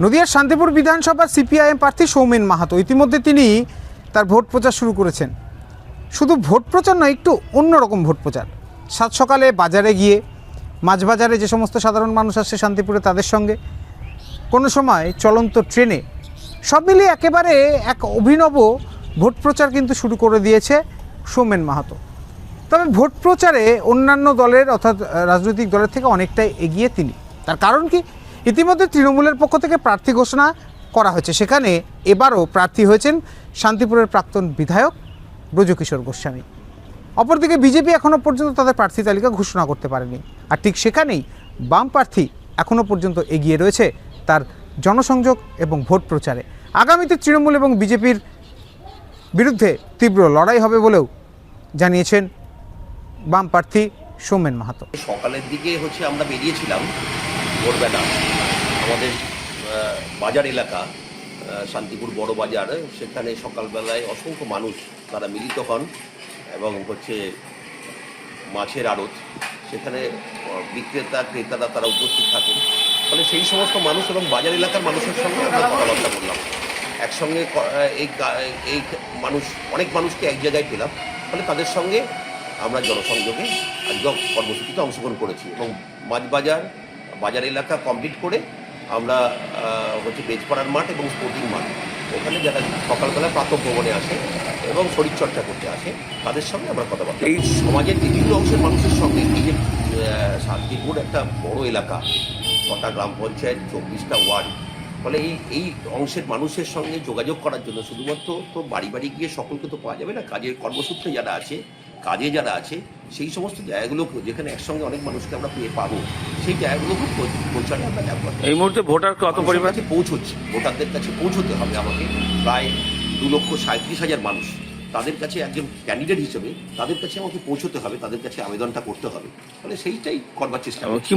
নদিয়ার শান্তিপুর বিধানসভার সিপিআইএম প্রার্থী সৌমেন মাহাতো ইতিমধ্যে তিনি তার ভোট প্রচার শুরু করেছেন। শুধু ভোট প্রচার নয়, একটু অন্যরকম ভোট প্রচার। সাত সকালে বাজারে গিয়ে মাছ বাজারে যে সমস্ত সাধারণ মানুষ আসছে শান্তিপুরে তাদের সঙ্গে, কোনো সময় চলন্ত ট্রেনে, সব মিলিয়ে একেবারে এক অভিনব ভোট প্রচার কিন্তু শুরু করে দিয়েছে সৌমেন মাহাতো। তবে ভোট প্রচারে অন্যান্য দলের অর্থাৎ রাজনৈতিক দলের থেকে অনেকটাই এগিয়ে তিনি। তার কারণ কি, ইতিমধ্যে তৃণমূলের পক্ষ থেকে প্রার্থী ঘোষণা করা হয়েছে। সেখানে এবারও প্রার্থী হয়েছেন শান্তিপুরের প্রাক্তন বিধায়ক ব্রজকিশোর গোস্বামী। অপরদিকে বিজেপি এখনও পর্যন্ত তাদের প্রার্থী তালিকা ঘোষণা করতে পারেনি। আর ঠিক সেখানেই বাম প্রার্থী এখনও পর্যন্ত এগিয়ে রয়েছে তার জনসংযোগ এবং ভোট প্রচারে। আগামীতে তৃণমূল এবং বিজেপির বিরুদ্ধে তীব্র লড়াই হবে বলেও জানিয়েছেন বাম প্রার্থী সৌমেন মাহাতো। সকালের দিকে আমরা বেরিয়েছিলাম ভোরবেলা আমাদের বাজার এলাকা শান্তিপুর বড় বাজার, সেখানে সকালবেলায় অসংখ্য মানুষ তারা মিলিত হন এবং মাছের আড়ত, সেখানে বিক্রেতা ক্রেতারা তারা উপস্থিত থাকেন। ফলে সেই সমস্ত মানুষ এবং বাজার এলাকার মানুষের সঙ্গে আমরা কথাবার্তা বললাম। একসঙ্গে এই অনেক মানুষকে এক জায়গায় পেলাম। ফলে তাদের সঙ্গে আমরা জনসংযোগে আজকে কর্মসূচিতে অংশগ্রহণ করেছি এবং মাছ বাজার এলাকা কমপ্লিট করে আমরা বেজপাড়ার মাঠ এবং স্পোর্টিং মাঠ, ওখানে যারা সকালবেলা প্রাতঃভ্রমণে আসে এবং শরীরচর্চা করতে আসে তাদের সঙ্গে আমরা কথা বলি। এই সমাজের বিভিন্ন অংশের মানুষের সঙ্গে এই যে শান্তিপুর একটা বড় এলাকা, 6টা গ্রাম পঞ্চায়েত, 24টা ওয়ার্ড, ফলে এই অংশের মানুষের সঙ্গে যোগাযোগ করার জন্য শুধুমাত্র তো বাড়ি বাড়ি গিয়ে সকলকে তো পাওয়া যাবে না। কাজের কর্মসূত্রে যারা আছে, কাজে যারা আছে, সেই সমস্ত জায়গাগুলো যেখানে একসঙ্গে অনেক মানুষকে আমরা পেয়ে পাবো, সেই জায়গাগুলোকে পৌঁছানো আমরা ব্যবহার। এই মুহূর্তে ভোটার কত পরিমাণে পৌঁছচ্ছে, ভোটারদের কাছে পৌঁছতে হবে আমাকে প্রায় 2,37,000 মানুষ। তাদের কাছে একজন ক্যান্ডিডেট হিসেবে তাদের কাছে আমাকে পৌঁছতে হবে, তাদের কাছে আবেদনটা করতে হবে। ফলে সেইটাই করবার চেষ্টা করছি।